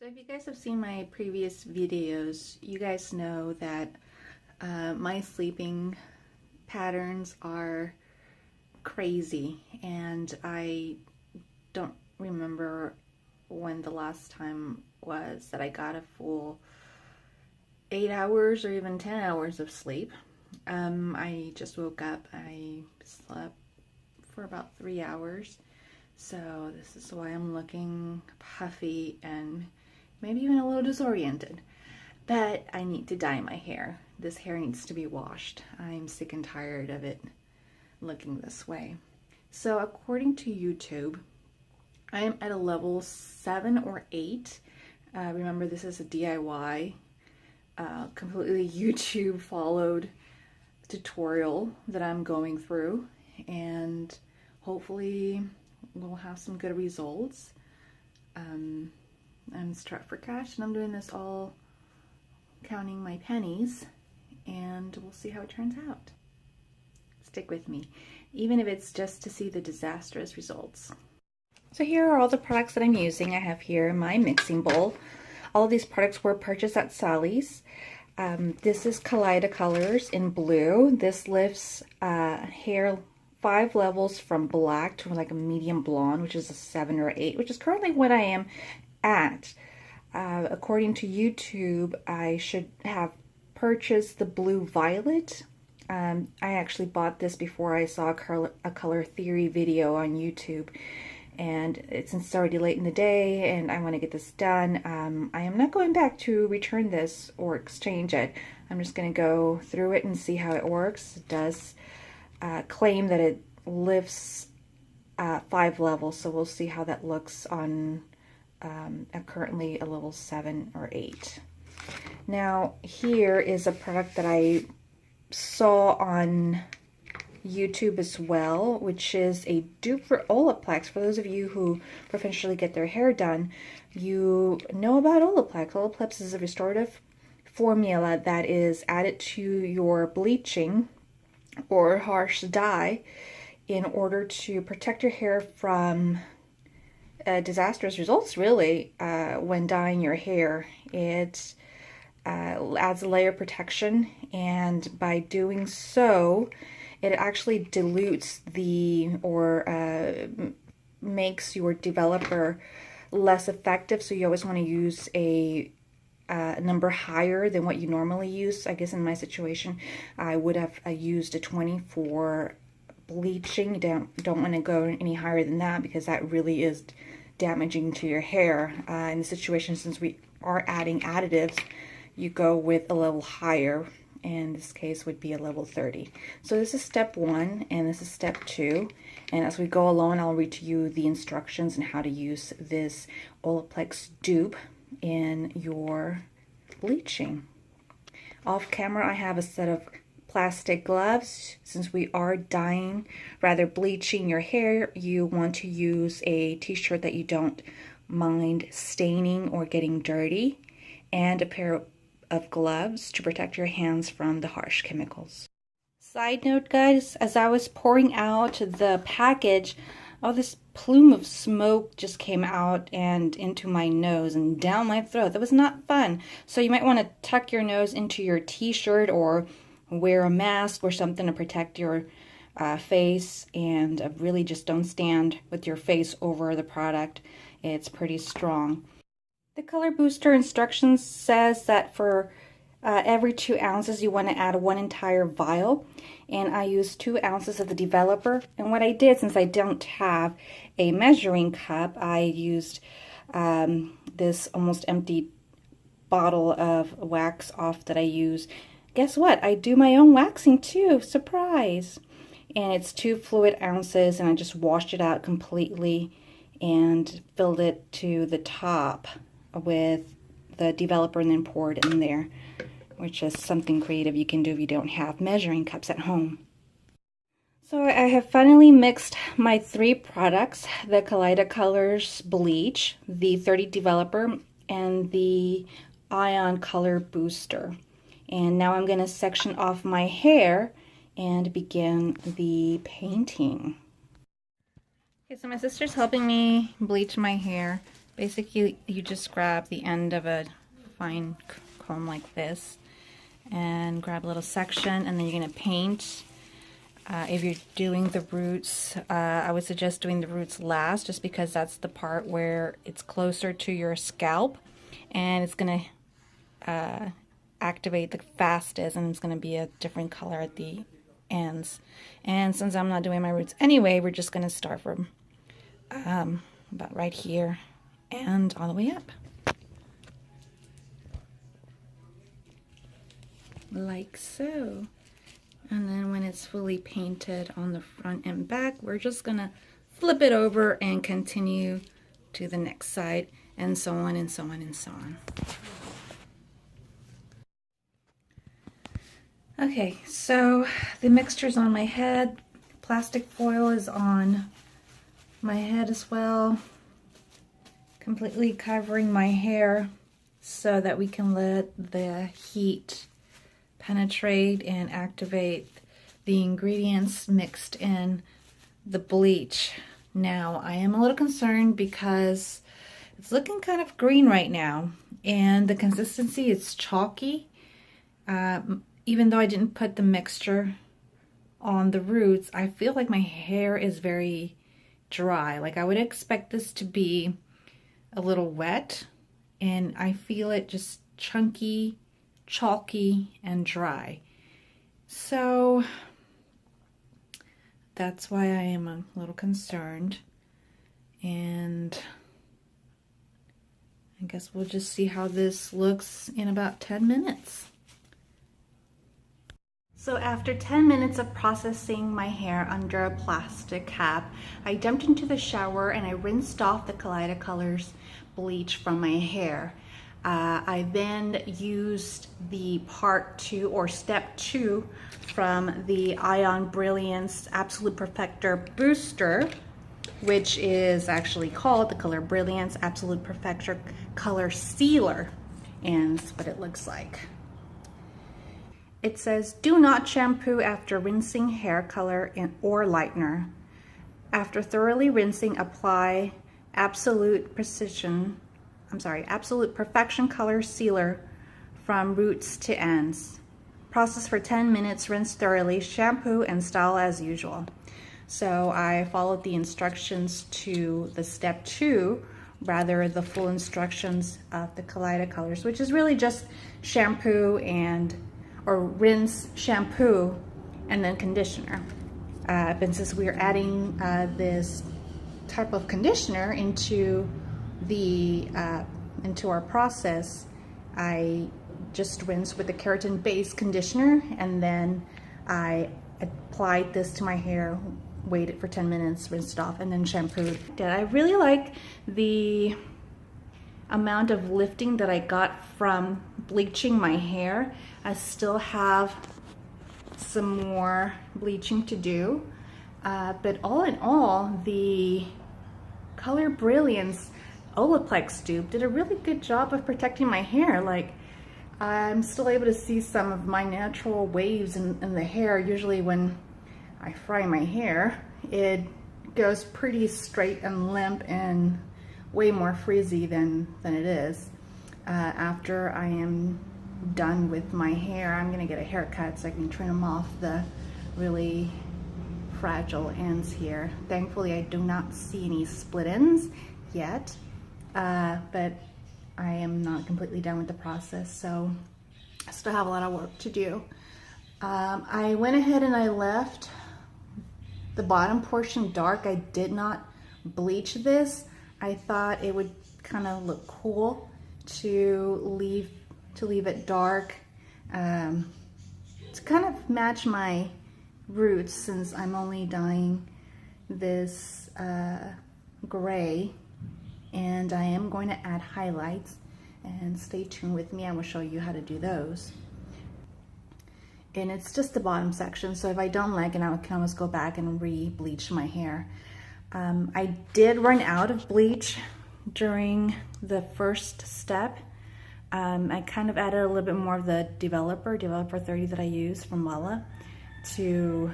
So if you guys have seen my previous videos, you guys know that my sleeping patterns are crazy, and I don't remember when the last time was that I got a full 8 hours or even 10 hours of sleep. I just woke up. I slept for about 3 hours. So this is why I'm looking puffy and maybe even a little disoriented. But I need to dye my hair. This hair needs to be washed. I'm sick and tired of it looking this way. So according to YouTube, I am at a level 7 or 8. Remember, this is a DIY, completely YouTube followed tutorial that I'm going through, and hopefully we'll have some good results. I'm strapped for cash, and I'm doing this all counting my pennies, and we'll see how it turns out. Stick with me, even if it's just to see the disastrous results. So here are all the products that I'm using. I have here my mixing bowl. All of these products were purchased at Sally's. This is Kaleidocolors in blue. This lifts hair 5 levels from black to like a medium blonde, which is a 7 or 8, which is currently what I am at. According to YouTube, I should have purchased the blue violet. I actually bought this before I saw a color theory video on YouTube, and since it's already late in the day and I want to get this done, I am not going back to return this or exchange it. I'm just going to go through it and see how it works. It does claim that it lifts 5 levels, so we'll see how that looks on currently a level 7 or 8. Now here is a product that I saw on YouTube as well, which is a dupe for Olaplex. For those of you who professionally get their hair done, you know about Olaplex. Olaplex is a restorative formula that is added to your bleaching or harsh dye in order to protect your hair from disastrous results, really, when dyeing your hair. It adds a layer of protection, and by doing so, it actually dilutes makes your developer less effective. So you always want to use a number higher than what you normally use. I guess in my situation, I would have used a 20 for bleaching. You don't want to go any higher than that, because that really is damaging to your hair. In the situation, since we are adding additives, you go with a level higher. In this case would be a level 30. So this is step 1 and this is step 2. And as we go along, I'll read to you the instructions on how to use this Olaplex dupe in your bleaching. Off camera, I have a set of plastic gloves. Since we are bleaching your hair, you want to use a t-shirt that you don't mind staining or getting dirty, and a pair of gloves to protect your hands from the harsh chemicals. Side note, guys, as I was pouring out the package, this plume of smoke just came out and into my nose and down my throat. That was not fun. So you might want to tuck your nose into your t-shirt or wear a mask or something to protect your face, and really just don't stand with your face over the product. It's pretty strong. The color booster instructions says that for every 2 ounces you want to add 1 entire vial, and I used 2 ounces of the developer. And what I did, since I don't have a measuring cup, I used this almost empty bottle of wax off that I use. Guess what? I do my own waxing too. Surprise! And it's 2 fluid ounces, and I just washed it out completely and filled it to the top with the developer and then poured it in there, which is something creative you can do if you don't have measuring cups at home. So I have finally mixed my 3 products, the Kaleidocolors Bleach, the 30 Developer, and the Ion Color Booster. And now I'm going to section off my hair and begin the painting. Okay, so my sister's helping me bleach my hair. Basically, you just grab the end of a fine comb like this and grab a little section, and then you're going to paint. If you're doing the roots, I would suggest doing the roots last, just because that's the part where it's closer to your scalp and it's going to activate the fastest, and it's going to be a different color at the ends. And since I'm not doing my roots anyway, we're just going to start from about right here and all the way up. Like so. And then when it's fully painted on the front and back, we're just gonna flip it over and continue to the next side, and so on and so on and so on. Okay, so the mixture's on my head. Plastic foil is on my head as well, completely covering my hair so that we can let the heat penetrate and activate the ingredients mixed in the bleach. Now, I am a little concerned because it's looking kind of green right now, and the consistency is chalky. Even though I didn't put the mixture on the roots, I feel like my hair is very dry. Like, I would expect this to be a little wet, and I feel it just chunky, chalky, and dry. So that's why I am a little concerned, and I guess we'll just see how this looks in about 10 minutes. So after 10 minutes of processing my hair under a plastic cap, I jumped into the shower and I rinsed off the Kaleidocolors bleach from my hair. I then used the part 2 or step 2 from the Ion Brilliance Absolute Perfector Booster, which is actually called the color Brilliance Absolute Perfector Color Sealer, and that's what it looks like. It says, do not shampoo after rinsing hair color or lightener. After thoroughly rinsing, apply Absolute Perfection Color Sealer from roots to ends. Process for 10 minutes, rinse thoroughly, shampoo, and style as usual. So I followed the instructions to the step 2, rather the full instructions of the Kaleidocolors, which is really just shampoo or rinse, shampoo, and then conditioner. But since we're adding this type of conditioner into our process, I just rinsed with the keratin-based conditioner, and then I applied this to my hair, waited for 10 minutes, rinsed it off, and then shampooed. I really like the amount of lifting that I got from bleaching my hair. I still have some more bleaching to do, but all in all, the Color Brilliance Olaplex dupe did a really good job of protecting my hair. Like, I'm still able to see some of my natural waves in the hair. Usually when I fry my hair, it goes pretty straight and limp and way more frizzy than it is. After I am done with my hair, I'm gonna get a haircut so I can trim off the really fragile ends here. Thankfully, I do not see any split ends yet, but I am not completely done with the process, so I still have a lot of work to do. I went ahead and I left the bottom portion dark. I did not bleach this. I thought it would kind of look cool to leave it dark, to kind of match my roots, since I'm only dyeing this gray, and I am going to add highlights, and stay tuned with me. I will show you how to do those. And it's just the bottom section, so if I don't like it, I can always go back and re-bleach my hair. I did run out of bleach during the first step. I kind of added a little bit more of the developer 30 that I use from Lala to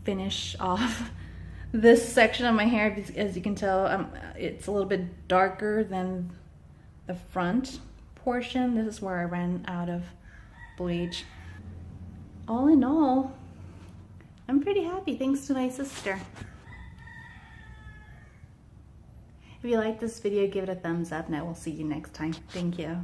finish off This section of my hair, as you can tell, it's a little bit darker than the front portion. This is where I ran out of bleach. All in all, I'm pretty happy thanks to my sister. If you like this video, give it a thumbs up and I will see you next time. Thank you.